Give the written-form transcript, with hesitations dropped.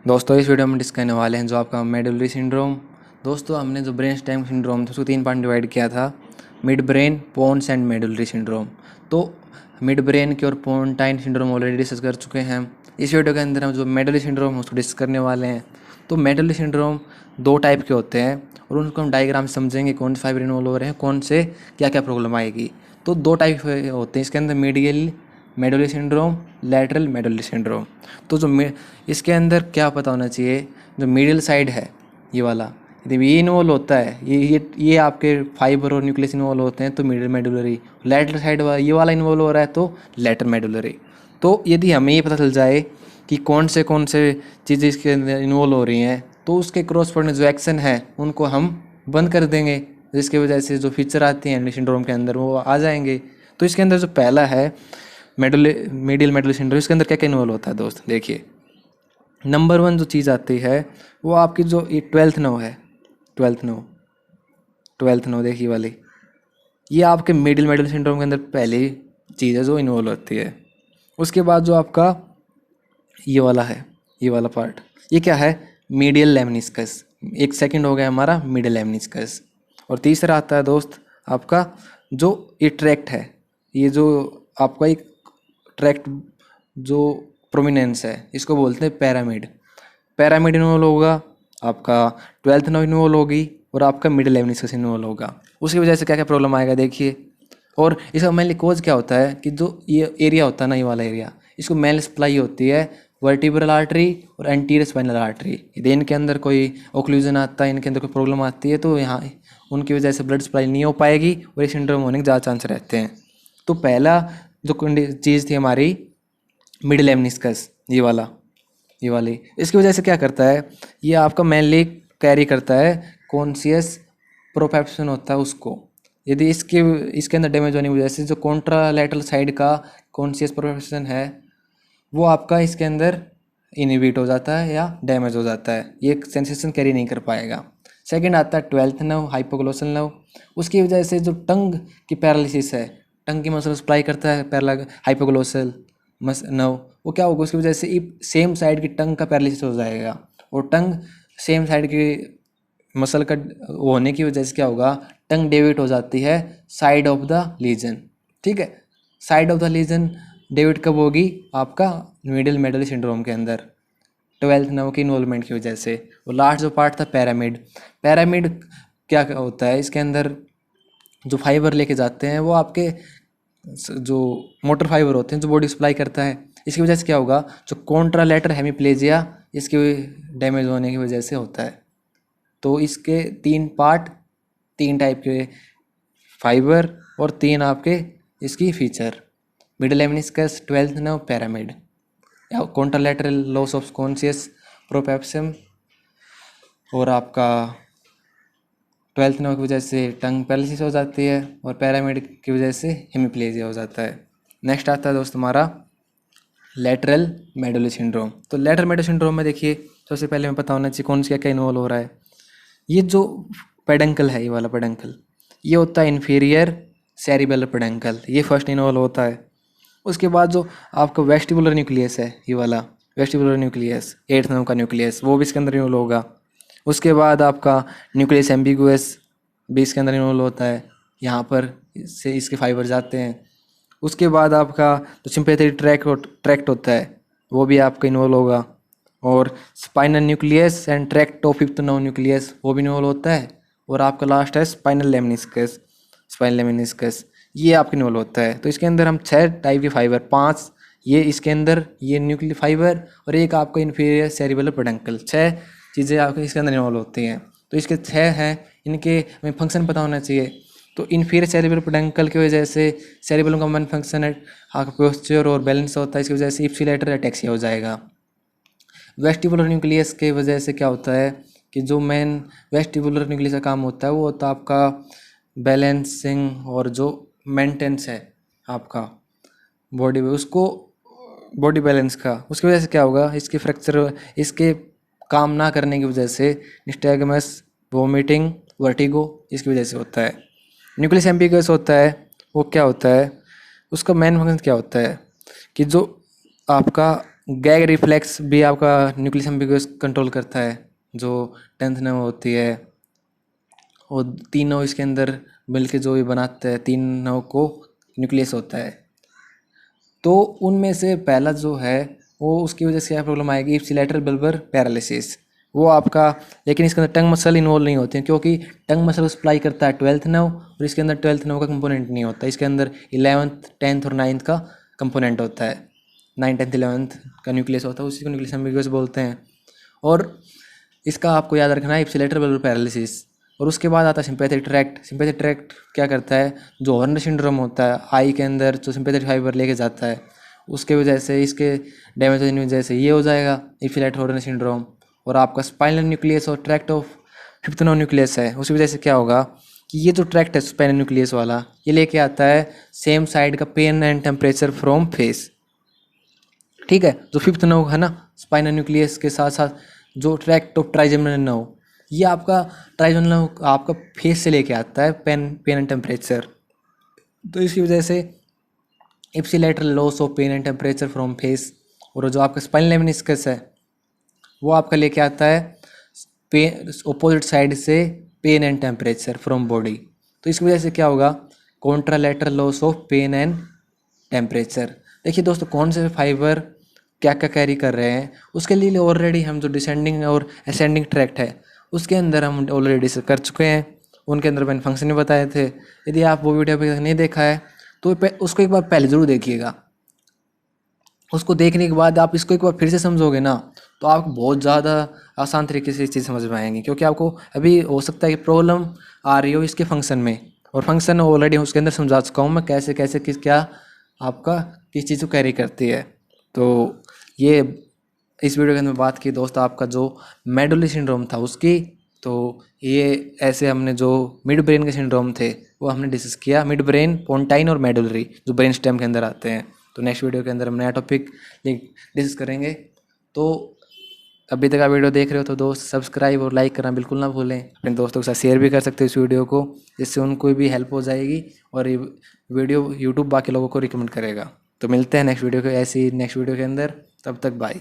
दोस्तों इस वीडियो में डिस्कस करने वाले हैं जो आपका मेडुलरी सिंड्रोम। दोस्तों हमने जो ब्रेन स्टेम सिंड्रोम था उसको 3 पार्ट डिवाइड किया था, mid brain, pons and medullary syndrome. तो मिड ब्रेन की और पोन्टाइन सिंड्रोम ऑलरेडी डिस्कस कर चुके हैं। इस वीडियो के अंदर हम जो मेडुलरी सिंड्रोम है उसको डिस्कस करने वाले हैं। तो मेडुलरी सिंड्रोम 2 टाइप के होते हैं और उनको हम डायग्राम समझेंगे, कौन से फाइबर इन्वॉल्व हो रहे हैं, कौन से क्या क्या प्रॉब्लम आएगी। तो 2 टाइप होते हैं इसके अंदर, medial medullary syndrome, lateral medullary syndrome. तो इसके अंदर क्या पता होना चाहिए, जो मिडिल साइड है ये वाला, यदि ये इन्वॉल्व होता है, ये आपके फाइबर और न्यूक्लियस इन्वॉल्व होते हैं तो मिडिल मेडुलरी। लैटरल साइड वाला ये वाला इन्वॉल्व हो रहा है तो लैटरल मेडुलरी। तो यदि हमें ये पता चल जाए कि कौन से चीज़ें इसके अंदर इन्वॉल्व हो रही हैं तो उसके क्रॉसपोर्डिंग जो एक्शन है उनको हम बंद कर देंगे, जिसकी वजह से जो फीचर आती हैं सिंड्रोम के अंदर वो आ जाएंगे। तो इसके अंदर जो पहला है मीडियल मेडुलरी सिंड्रोम, इसके अंदर क्या क्या इन्वॉल्व होता है दोस्त, देखिए। नंबर 1 जो चीज़ आती है वो आपकी जो ये 12th नर्व है, 12th नर्व देखिए वाली, ये आपके मिडिल मेडुलरी सिंड्रोम के अंदर पहली चीज़ है जो इन्वॉल्व होती है। उसके बाद जो आपका ये वाला है, ये वाला पार्ट, ये क्या है, मीडियल लेमनिस्कस। एक सेकंड हो गया हमारा मीडियल लेमनिस्कस। और तीसरा आता है दोस्त आपका जो ये ट्रैक्ट है, ये जो आपका एक ट्रैक्ट जो प्रोमिनेंस है इसको बोलते हैं पैरामिड। पैरामिड इन्वॉल्व होगा, आपका 12th नर्व इन्वॉल्व होगी और आपका मिडिल लेमनिस्कस इन्वॉल्व होगा। उसकी वजह से क्या क्या प्रॉब्लम आएगा देखिए। और इसका मेनली कोज क्या होता है कि जो ये एरिया होता है ना, ये वाला एरिया, इसको मेन सप्लाई होती है वर्टिब्रल आर्टरी और एंटीरियर स्पाइनल आर्टरी। यदि इनके अंदर कोई ओक्लूजन आता है, इनके अंदर कोई प्रॉब्लम आती है तो यहाँ उनकी वजह से ब्लड सप्लाई नहीं हो पाएगी और ये सिंड्रोम होने के ज़्यादा चांस रहते हैं। तो पहला जो चीज़ थी हमारी मिडिल लेमनिस्कस, ये वाली, इसकी वजह से क्या करता है, ये आपका मेनली कैरी करता है कॉन्शियस प्रोपेप्शन होता है उसको। यदि इसके अंदर डैमेज होने की वजह से जो कॉन्ट्रालैटरल साइड का कॉन्शियस प्रोपेप्शन है वो आपका इसके अंदर इनहिबिट हो जाता है या डैमेज हो जाता है, ये सेंसेशन कैरी नहीं कर पाएगा। सेकंड आता है 12th नर्व, हाइपोग्लोसल नर्व। उसकी वजह से जो टंग की पैरालिसिस है, टंग की मसल सप्लाई करता है हाइपोग्लोसल नर्व, वो क्या होगा, उसकी वजह से सेम साइड की टंग का पैरालिसिस हो जाएगा। और टंग सेम साइड की मसल का होने की वजह से क्या होगा, टंग डेविएट हो जाती है साइड ऑफ द लीजन। ठीक है, side of the lesion deviate कब होगी, आपका मिडिल मेडुलरी सिंड्रोम के अंदर 12th नर्व की इन्वॉल्वमेंट की वजह से। और लास्ट जो पार्ट था पैरामिड, पैरामिड क्या होता है, इसके अंदर जो फाइबर लेके जाते हैं वो आपके जो मोटर फाइबर होते हैं जो बॉडी सप्लाई करता है। इसकी वजह से क्या होगा, जो कॉन्ट्रालैटरल हेमिप्लेजिया, इसके डैमेज होने की वजह से होता है। तो इसके 3 पार्ट, 3 टाइप के फाइबर और 3 आपके इसकी feature, medial lemniscus, 12th nerve, pyramid, या contralateral loss of conscious proprioception, और आपका 12th नर्व की वजह से टंग पैरालिसिस हो जाती है और पैरामिड की वजह से हेमिप्लेजिया हो जाता है। नेक्स्ट आता है दोस्त हमारा लैटरल मेडुलरी सिंड्रोम। तो लैटरल मेडुलरी सिंड्रोम में देखिए, सबसे पहले हमें पता होना चाहिए कौन सी क्या क्या इन्वॉल्व हो रहा है। ये जो पेडंकल है, ये वाला पेडंकल, ये होता है इन्फीरियर सेरिबेलर पेडंकल, ये फर्स्ट इन्वॉल्व होता है। उसके बाद जो आपका वेस्टिबुलर न्यूक्लियस है, ये वाला वेस्टिबुलर न्यूक्लियस, 8th नर्व का न्यूक्लियस, वो भी इसके अंदर इन्वॉल्व होगा। उसके बाद आपका न्यूक्लियस एम्बिगुअस भी इसके अंदर इन्वॉल्व होता है, यहाँ पर से इसके फाइबर जाते हैं। उसके बाद आपका जो सिंपैथेटिक ट्रैक्ट होता है वो भी आपका इन्वॉल्व होगा, और spinal nucleus and tract of 5th nerve nucleus वो भी इन्वॉल्व होता है। और आपका लास्ट है स्पाइनल लेमनिस्कस, ये आपके इन्वॉल्व होता है। तो इसके अंदर हम 6 टाइप के फाइबर, 5 ये इसके अंदर ये न्यूक्लियर फाइबर और एक आपका इन्फीरियर सेरिबेलर पेडंकल, 6 चीज़ें आपके इसके अंदर इन्वॉल्व होती हैं। तो इसके 6 हैं, इनके हमें फंक्शन पता होना चाहिए। तो इन्फीरियर सेरिबेलर पेडंकल की वजह से सेरिबेलम का मेन फंक्शन है आपका पोस्चर और बैलेंस होता है, इसकी वजह से इप्सिलेटर अटैक्सिया हो जाएगा। वेस्टिबुलर न्यूक्लियस के वजह से क्या होता है कि जो मेन वेस्टिबुलर न्यूक्लियस का काम होता है वो होता है आपका बैलेंसिंग और जो मेंटेनेंस है आपका बॉडी में, उसको बॉडी बैलेंस का। उसकी वजह से क्या होगा, इसके फ्रैक्चर, इसके काम ना करने की वजह से निस्टैगमस, वोमिटिंग, वर्टिगो, इसकी वजह से होता है। न्यूक्लियस एम्बिगस होता है, वो क्या होता है, उसका मेन फंक्शन क्या होता है कि जो आपका गैग रिफ्लेक्स भी आपका न्यूक्लियस एम्बिगुअस कंट्रोल करता है, जो 10th नर्व होती है। और 3 नर्व इसके अंदर मिलके जो भी बनाते हैं, 3 नर्व को न्यूक्लियस होता है। तो उनमें से पहला जो है वो उसकी वजह से क्या प्रॉब्लम आएगी, इप्सिलैटरल बल्बर पैरालिसिस। वो आपका, लेकिन इसके अंदर टंग मसल इन्वॉल्व नहीं होते हैं, क्योंकि टंग मसल सप्लाई करता है 12th नर्व, और इसके अंदर 12th नर्व का कंपोनेंट नहीं होता। इसके अंदर 11th 10th और 9th का कंपोनेंट होता है। 9th 10th 11th का न्यूक्लियस होता है, उसी को न्यूक्लियस एम्बिगुअस बोलते हैं। और इसका आपको याद रखना है इप्सिलैटरल बल्बर पैरालिसिस। और उसके बाद आता है सिंपैथेटिक ट्रैक्ट। सिंपैथेटिक ट्रैक्ट क्या करता है, जो हॉर्नर सिंड्रोम होता है, आई के अंदर जो सिंपैथेटिक फाइबर लेके जाता है, उसके वजह से, इसके डैमेज होने की वजह से ये हो जाएगा इप्सिलैटरल हॉर्नर सिंड्रोम। और आपका स्पाइनल न्यूक्लियस और tract of fifth nerve nucleus है, उसी वजह से क्या होगा कि ये जो ट्रैक्ट है स्पाइनल न्यूक्लियस वाला, ये लेके आता है सेम साइड का pain and temperature from face. ठीक है, जो फिफ्थ नर्व है ना स्पाइनल न्यूक्लियस के साथ साथ जो ट्रैक्ट ऑफ ट्राइजेमिनल नर्व, ये आपका ट्राइजेमिनल नर्व आपका फेस से लेके आता है पेन एंड टेम्परेचर। तो इसकी वजह से ipsilateral loss of pain and temperature from face. और जो आपका स्पाइनल लेमिनिस्कस है वो आपका लेके आता है पेन ऑपोजिट साइड से pain and temperature from body. तो इसकी वजह से क्या होगा, contralateral loss of pain and temperature. देखिए दोस्तों, कौन से फाइबर क्या क्या कैरी कर रहे हैं, उसके लिए ऑलरेडी हम जो डिसेंडिंग और असेंडिंग ट्रैक्ट है उसके अंदर हम ऑलरेडी डिस्कस कर चुके हैं। उनके अंदर मैंने फंक्शन भी बताए थे। यदि आप वो वीडियो अभी तक नहीं देखा है तो उसको एक बार पहले ज़रूर देखिएगा। उसको देखने के बाद आप इसको एक बार फिर से समझोगे ना, तो आपको बहुत ज़्यादा आसान तरीके से ये चीज़ समझ में आएंगी। क्योंकि आपको अभी हो सकता है कि प्रॉब्लम आ रही हो इसके फंक्शन में, और फंक्शन ऑलरेडी उसके अंदर समझा चुका हूँ मैं कैसे कैसे किस क्या आपका किस चीज़ को कैरी करती है। तो ये इस वीडियो के अंदर बात की दोस्त आपका जो मेडुलरी सिंड्रोम था उसकी। तो ये ऐसे हमने जो मिड ब्रेन के सिंड्रोम थे वो हमने डिस्कस किया, मिड ब्रेन, पोंटाइन और मेडुलरी जो ब्रेन स्टेम के अंदर आते हैं। तो नेक्स्ट वीडियो के अंदर हम नया टॉपिक डिस्कस करेंगे। तो अभी तक आप वीडियो देख रहे हो तो दोस्त सब्सक्राइब और लाइक करना बिल्कुल ना भूलें। अपने दोस्तों के साथ शेयर भी कर सकते हो इस वीडियो को, जिससे उनको भी हेल्प हो जाएगी और ये वीडियो यूट्यूब बाकी लोगों को रिकमेंड करेगा। तो मिलते हैं नेक्स्ट वीडियो के अंदर, तब तक बाय।